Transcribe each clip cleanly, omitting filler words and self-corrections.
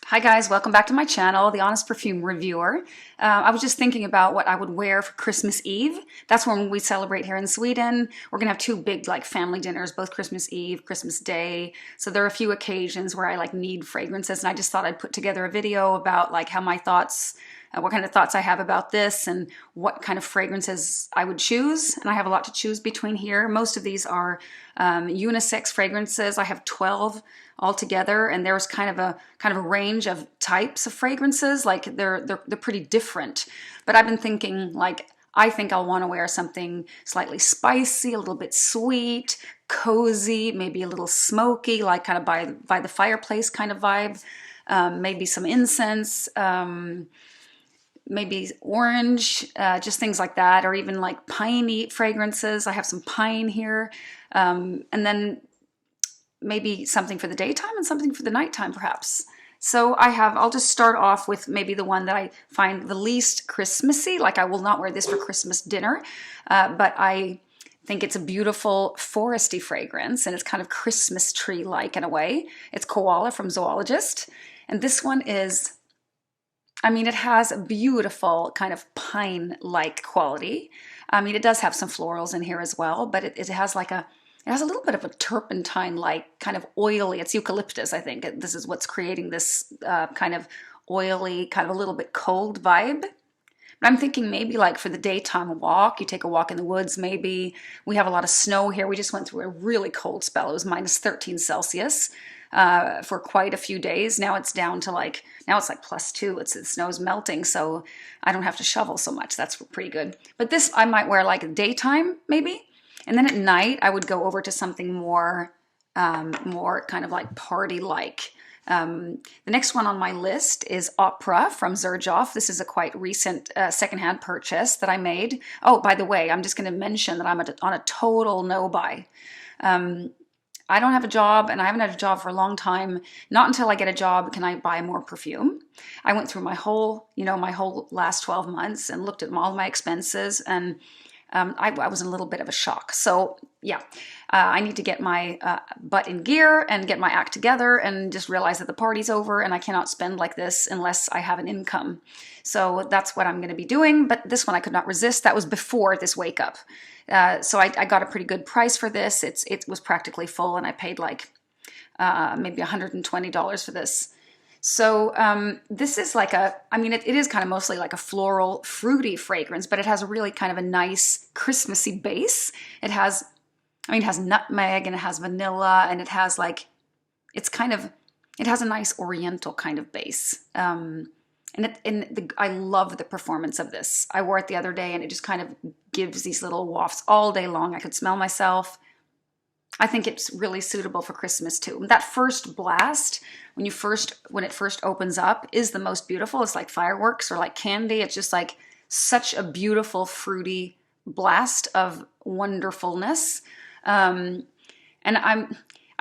Hi guys, welcome back to my channel, The Honest Perfume Reviewer. I was just thinking about what I would wear for Christmas Eve. That's when we celebrate here in Sweden. We're gonna have two big family dinners, both Christmas Eve, Christmas Day. So there are a few occasions where I need fragrances, and I just thought I'd put together a video about how my thoughts, what kind of thoughts I have about this and what kind of fragrances I would choose. And I have a lot to choose between here. Most of these are unisex fragrances. I have 12 altogether, and there's kind of a range of types of fragrances. They're pretty different. But I've been thinking I think I'll want to wear something slightly spicy, a little bit sweet, cozy, maybe a little smoky, kind of by the fireplace kind of vibe. Maybe some incense, maybe orange, just things like that, or even piney fragrances. I have some pine here, and then maybe something for the daytime and something for the nighttime perhaps. So I'll just start off with maybe the one that I find the least Christmassy. I will not wear this for Christmas dinner, but I think it's a beautiful foresty fragrance, and it's kind of Christmas tree-like in a way. It's Koala from Zoologist, and this one is, it has a beautiful kind of pine-like quality. It does have some florals in here as well, but it has it has a little bit of a turpentine-like kind of oily, it's eucalyptus, I think. This is what's creating this kind of oily, kind of a little bit cold vibe. But I'm thinking maybe for the daytime walk, you take a walk in the woods maybe. We have a lot of snow here. We just went through a really cold spell. It was minus 13 Celsius for quite a few days. Now it's down to now it's +2. The snow's melting, so I don't have to shovel so much. That's pretty good. But this I might wear daytime maybe. And then at night, I would go over to something more kind of party-like. The next one on my list is Opera from Xerjoff. This is a quite recent secondhand purchase that I made. Oh, by the way, I'm just going to mention that I'm on a total no-buy. I don't have a job, and I haven't had a job for a long time. Not until I get a job can I buy more perfume. I went through my whole last 12 months and looked at all my expenses, and I was in a little bit of a shock. So yeah, I need to get my butt in gear and get my act together and just realize that the party's over and I cannot spend like this unless I have an income. So that's what I'm going to be doing. But this one I could not resist. That was before this wake up. So I got a pretty good price for this. It was practically full, and I paid maybe $120 for this. So this is it is kind of mostly a floral, fruity fragrance, but it has a really kind of a nice Christmassy base. It has nutmeg, and it has vanilla, and it has it has a nice oriental kind of base. I love the performance of this. I wore it the other day, and it just kind of gives these little wafts all day long. I could smell myself. I think it's really suitable for Christmas too. That first blast, when it first opens up, is the most beautiful. It's like fireworks or like candy. It's just such a beautiful, fruity blast of wonderfulness. And I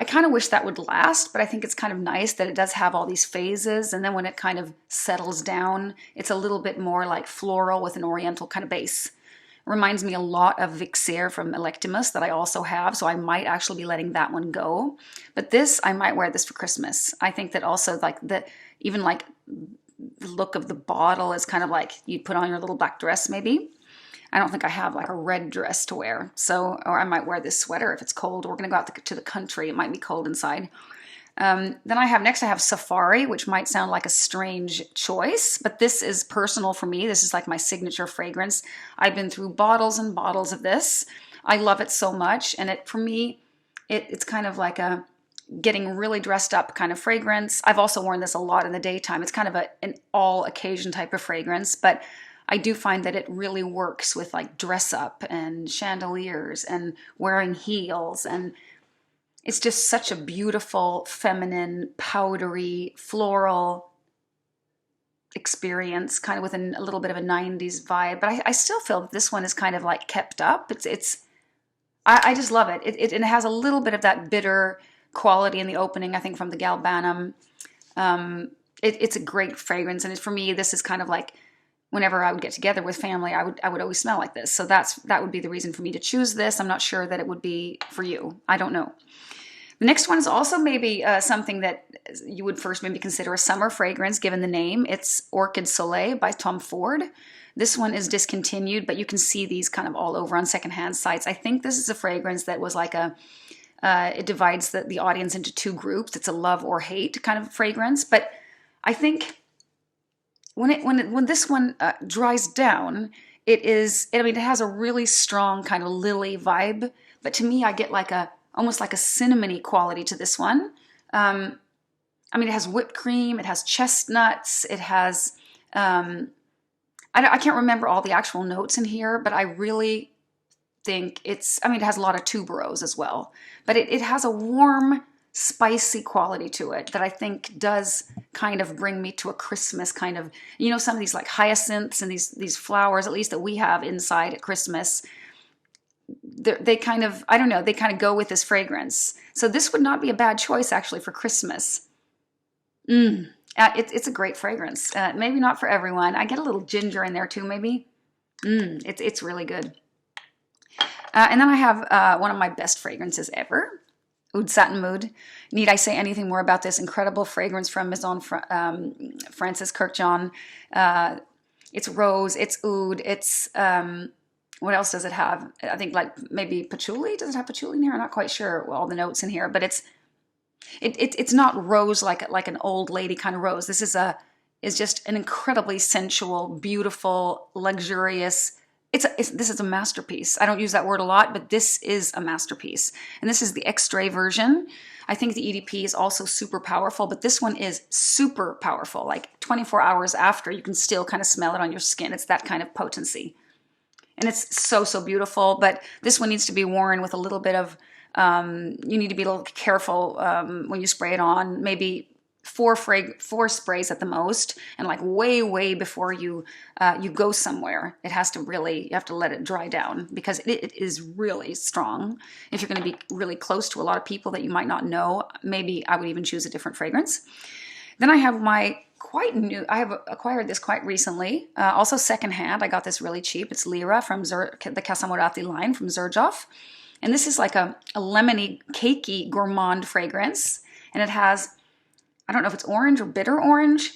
kind of wish that would last, but I think it's kind of nice that it does have all these phases. And then when it kind of settles down, it's a little bit more floral with an oriental kind of base. Reminds me a lot of Vixere from Electimuss that I also have, so I might actually be letting that one go. But this, I might wear this for Christmas. I think that also the look of the bottle is kind of you'd put on your little black dress maybe. I don't think I have a red dress to wear, or I might wear this sweater if it's cold. We're gonna go out to the country. It might be cold inside. Then I have Safari, which might sound like a strange choice, but this is personal for me. This is my signature fragrance. I've been through bottles and bottles of this. I love it so much, and for me, it's kind of a getting really dressed up kind of fragrance. I've also worn this a lot in the daytime. It's kind of an all occasion type of fragrance, but I do find that it really works with dress up and chandeliers and wearing heels, and it's just such a beautiful, feminine, powdery, floral experience, kind of with a little bit of a 90s vibe. But I still feel that this one is kind of kept up. I just love it. It has a little bit of that bitter quality in the opening, I think, from the Galbanum. It's a great fragrance, and for me, this is kind of whenever I would get together with family, I would always smell like this. So that would be the reason for me to choose this. I'm not sure that it would be for you. I don't know. The next one is also maybe something that you would first maybe consider a summer fragrance given the name. It's Orchid Soleil by Tom Ford. This one is discontinued, but you can see these kind of all over on secondhand sites. I think this is a fragrance that was like it divides the audience into two groups. It's a love or hate kind of fragrance. But I think when this one dries down, it has a really strong kind of lily vibe. But to me, I get like almost like a cinnamony quality to this one. It has whipped cream, it has chestnuts, it has, I can't remember all the actual notes in here, but I really think it has a lot of tuberose as well. But it has a warm, spicy quality to it that I think does kind of bring me to a Christmas kind of, some of these like hyacinths and these flowers, at least that we have inside at Christmas, they kind of, I don't know, they kind of go with this fragrance. So this would not be a bad choice actually for Christmas. It's a great fragrance. Maybe not for everyone. I get a little ginger in there too, maybe. It's really good. And then I have one of my best fragrances ever, Oud Satin Mood. Need I say anything more about this incredible fragrance from Maison, Francis Kurkdjian? It's rose, it's oud, it's, what else does it have? I think like maybe patchouli. Does it have patchouli in here? I'm not quite sure all the notes in here, but it's not rose like an old lady kind of rose. This is just an incredibly sensual, beautiful, luxurious. This is a masterpiece. I don't use that word a lot, but this is a masterpiece. And this is the Extrait version. I think the EDP is also super powerful, but this one is super powerful. Like 24 hours after, you can still kind of smell it on your skin. It's that kind of potency. And it's so, so beautiful. But this one needs to be worn with a little bit of, you need to be a little careful when you spray it on. Maybe four sprays at the most, and like way before you go somewhere. It has to you have to let it dry down because it is really strong. If you're going to be really close to a lot of people that you might not know, maybe I would even choose a different fragrance. Then I have I have acquired this quite recently, also secondhand. I got this really cheap. It's Lira from the Casamorati line from Xerjoff. And this is like a lemony, cakey, gourmand fragrance. And it has, I don't know if it's orange or bitter orange,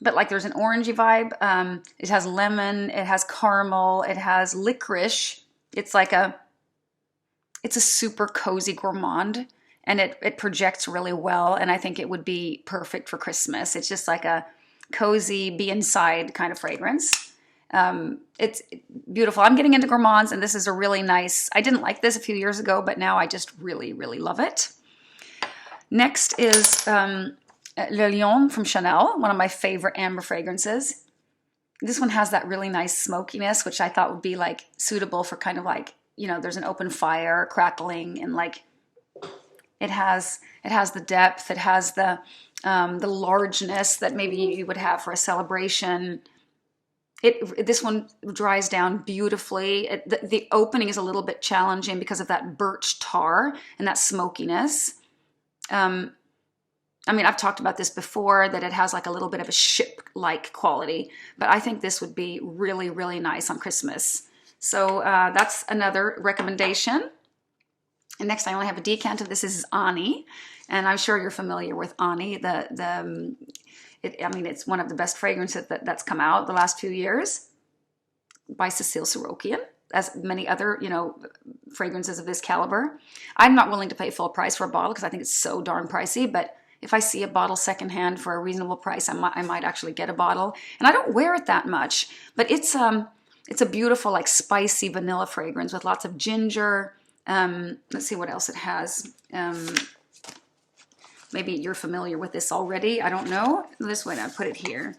but like there's an orangey vibe. It has lemon, it has caramel, it has licorice. It's a super cozy gourmand, and it projects really well. And I think it would be perfect for Christmas. It's just like a cozy, be inside kind of fragrance. It's beautiful. I'm getting into gourmands, and this is a really nice, I didn't like this a few years ago, but now I just really, really love it. Next is Le Lion from Chanel, one of my favorite amber fragrances. This one has that really nice smokiness, which I thought would be like suitable for kind of like, there's an open fire crackling, and like it has the depth, it has the largeness that maybe you would have for a celebration. This one dries down beautifully. The opening is a little bit challenging because of that birch tar and that smokiness. I've talked about this before, that it has like a little bit of a ship-like quality, but I think this would be really, really nice on Christmas. So that's another recommendation. And next, I only have a decant of this. This is Ani, and I'm sure you're familiar with Ani. It's one of the best fragrances that's come out the last few years by Cécile Sorokian, as many other, fragrances of this caliber. I'm not willing to pay full price for a bottle because I think it's so darn pricey, but if I see a bottle secondhand for a reasonable price, I might actually get a bottle. And I don't wear it that much, but it's a beautiful, like spicy vanilla fragrance with lots of ginger. Let's see what else it has. Maybe you're familiar with this already. I don't know. This way, I put it here.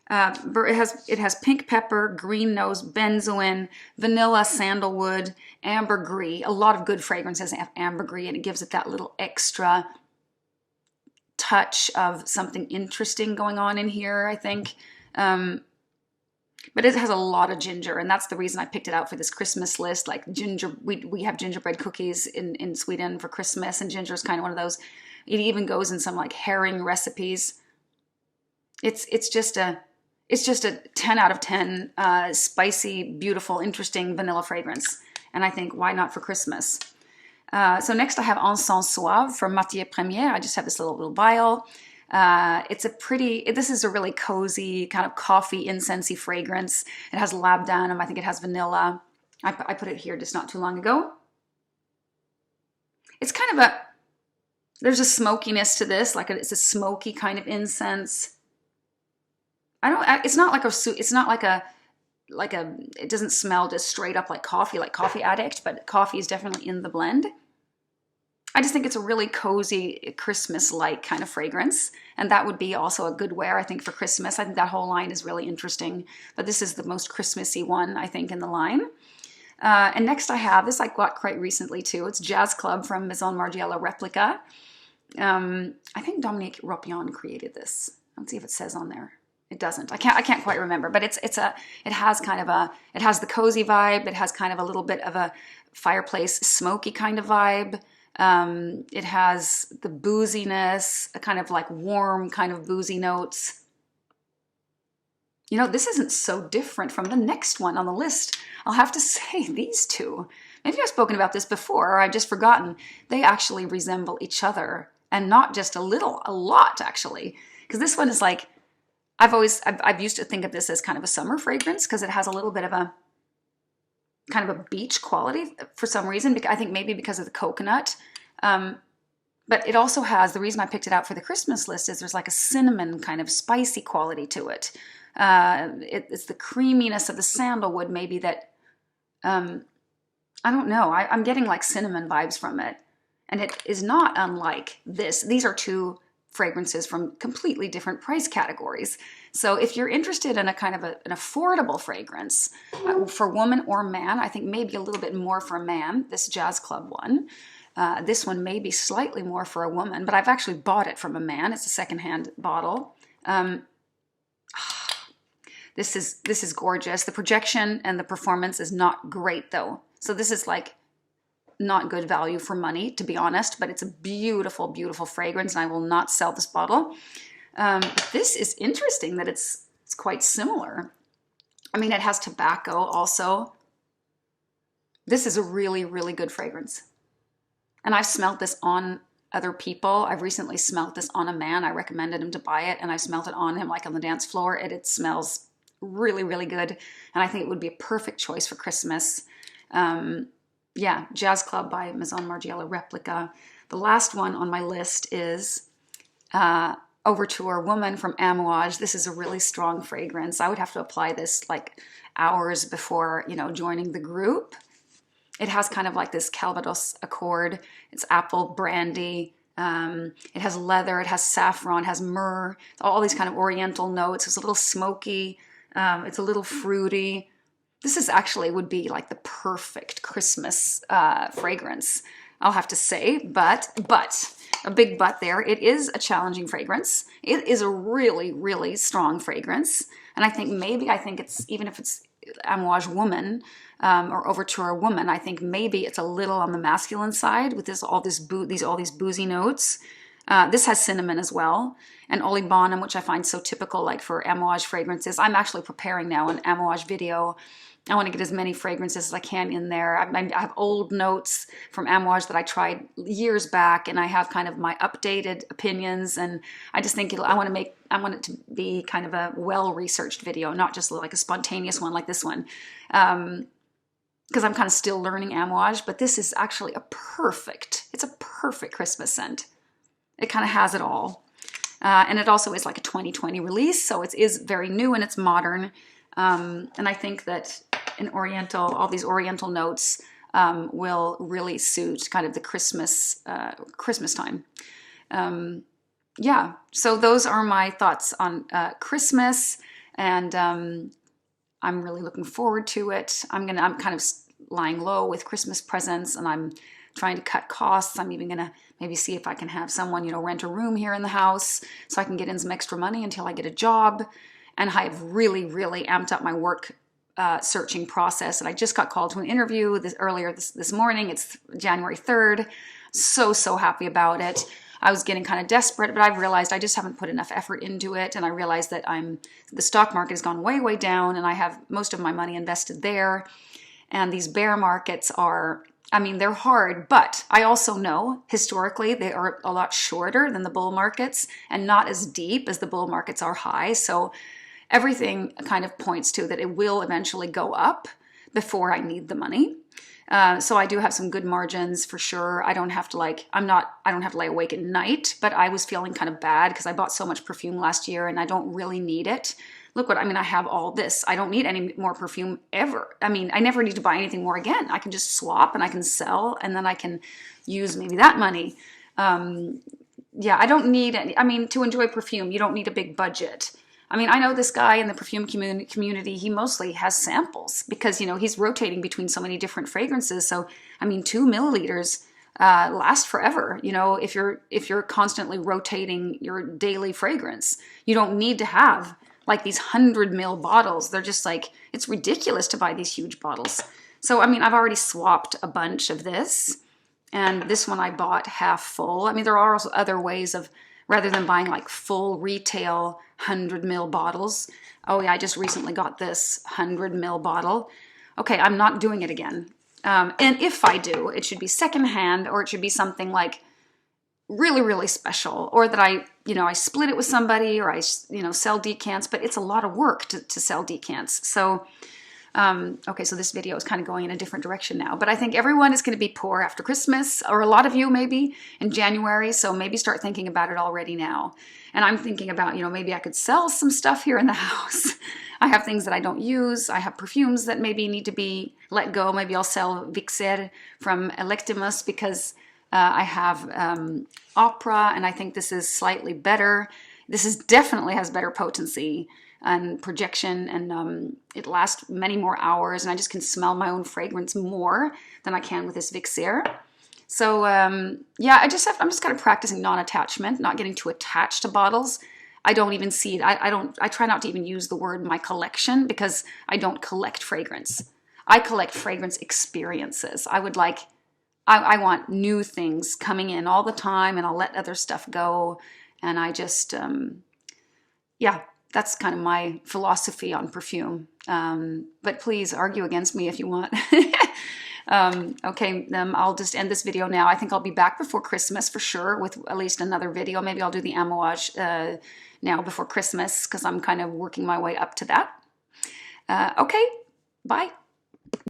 It has pink pepper, green nose, benzoin, vanilla, sandalwood, ambergris. A lot of good fragrances have ambergris, and it gives it that little extra touch of something interesting going on in here, I think. But it has a lot of ginger, and that's the reason I picked it out for this Christmas list. Like ginger, we have gingerbread cookies in Sweden for Christmas, and ginger is kind of one of those. It even goes in some like herring recipes. It's just a 10 out of 10 spicy, beautiful, interesting vanilla fragrance, and I think why not for Christmas? So next I have Encens Suave from Matiere. I just have this little vial. This is a really cozy kind of coffee incensey fragrance. It has labdanum. I think it has vanilla. I put it here just not too long ago. It's kind of there's a smokiness to this, it's a smoky kind of incense. It's not like it doesn't smell just straight up like Coffee Addict, but coffee is definitely in the blend. I just think it's a really cozy, Christmas-like kind of fragrance, and that would be also a good wear, I think, for Christmas. I think that whole line is really interesting, but this is the most Christmassy one, I think, in the line. And next I have, this I got quite recently too, it's Jazz Club from Maison Margiela Replica. I think Dominique Ropion created this. Let's see if it says on there. It doesn't. I can't quite remember, but it has the cozy vibe. It has kind of a little bit of a fireplace smoky kind of vibe. It has the booziness, a kind of like warm kind of boozy notes. You know, this isn't so different from the next one on the list. I'll have to say these two. Maybe I've spoken about this before, or I've just forgotten. They actually resemble each other, and not just a little, a lot actually. Because this one is like, I've used to think of this as kind of a summer fragrance because it has a little bit of a kind of a beach quality for some reason. I think maybe because of the coconut. But it also has, the reason I picked it out for the Christmas list is there's like a cinnamon kind of spicy quality to it. It's the creaminess of the sandalwood maybe that, I don't know, I'm getting like cinnamon vibes from it. And it is not unlike this. These are two fragrances from completely different price categories. So if you're interested in a kind of an affordable fragrance for woman or man, I think maybe a little bit more for a man, this Jazz Club one. This one may be slightly more for a woman, but I've actually bought it from a man. It's a secondhand bottle. This is gorgeous. The projection and the performance is not great though. So this is like not good value for money, to be honest, but it's a beautiful, beautiful fragrance, and I will not sell this bottle. But this is interesting that it's quite similar. I mean, it has tobacco also. This is a really, really good fragrance. And I've smelled this on other people. I've recently smelled this on a man. I recommended him to buy it, and I smelled it on him like on the dance floor, and it smells really, really good. And I think it would be a perfect choice for Christmas. Yeah, Jazz Club by Maison Margiela Replica. The last one on my list is Overture Woman from Amouage. This is a really strong fragrance. I would have to apply this like hours before, joining the group. It has kind of like this Calvados accord. It's apple brandy. It has leather. It has saffron. It has myrrh. All these kind of oriental notes. It's a little smoky. It's a little fruity. This is actually would be like the perfect Christmas fragrance, I'll have to say, but a big but there. It is a challenging fragrance. It is a really, really strong fragrance. And I think it's, even if it's Amouage Woman or Overture Woman, I think maybe it's a little on the masculine side with all these boozy notes. This has cinnamon as well, and olibanum, which I find so typical like for Amouage fragrances. I'm actually preparing now an Amouage video. I want to get as many fragrances as I can in there. I have old notes from Amouage that I tried years back, and I have kind of my updated opinions, and I just think I want it to be kind of a well-researched video, not just like a spontaneous one like this one. Because I'm kind of still learning Amouage, but this is actually it's a perfect Christmas scent. It kind of has it all. And it also is like a 2020 release, so it is very new and it's modern. And I think that all these oriental notes will really suit kind of the Christmas time. Yeah, so those are my thoughts on Christmas, and I'm really looking forward to it. I'm kind of lying low with Christmas presents, and I'm trying to cut costs. I'm even gonna maybe see if I can have someone, rent a room here in the house so I can get in some extra money until I get a job. And I've really, really amped up my work searching process. And I just got called to an interview earlier this morning. It's January 3rd. So happy about it. I was getting kind of desperate, but I've realized I just haven't put enough effort into it. And I realized that the stock market has gone way, way down, and I have most of my money invested there. And these bear markets are I mean, they're hard, but I also know historically they are a lot shorter than the bull markets and not as deep as the bull markets are high. So everything kind of points to that it will eventually go up before I need the money. So I do have some good margins for sure. I don't have to I don't have to lay awake at night, but I was feeling kind of bad because I bought so much perfume last year and I don't really need it. Look what, I mean, I have all this. I don't need any more perfume ever. I mean, I never need to buy anything more again. I can just swap and I can sell and then I can use maybe that money. Yeah, I don't need any, I mean, to enjoy perfume, you don't need a big budget. I mean, I know this guy in the perfume community, he mostly has samples because, you know, he's rotating between so many different fragrances. So, I mean, 2 milliliters last forever. You know, if you're constantly rotating your daily fragrance, you don't need to have like these 100 ml bottles. They're just like, it's ridiculous to buy these huge bottles. So, I mean, I've already swapped a bunch of this, and this one I bought half full. I mean, there are also other ways of, rather than buying like full retail 100 ml bottles. Oh yeah, I just recently got this 100 ml bottle. Okay, I'm not doing it again. And if I do, it should be secondhand, or it should be something like really, really special, or that I split it with somebody, or I, sell decants, but it's a lot of work to sell decants. So, okay, so this video is kind of going in a different direction now, but I think everyone is going to be poor after Christmas, or a lot of you maybe in January. So maybe start thinking about it already now. And I'm thinking about, maybe I could sell some stuff here in the house. I have things that I don't use. I have perfumes that maybe need to be let go. Maybe I'll sell Vixere from Electimuss because I have Opera, and I think this is slightly better. This is definitely has better potency and projection, and it lasts many more hours, and I just can smell my own fragrance more than I can with this Vixere. So yeah, I'm just kind of practicing non-attachment, not getting too attached to bottles. I don't even see it. I try not to even use the word my collection because I don't collect fragrance. I collect fragrance experiences. I want new things coming in all the time, and I'll let other stuff go. And I just, yeah, that's kind of my philosophy on perfume. But please argue against me if you want. Okay, I'll just end this video now. I think I'll be back before Christmas for sure with at least another video. Maybe I'll do the Amouage now before Christmas because I'm kind of working my way up to that. Okay, bye.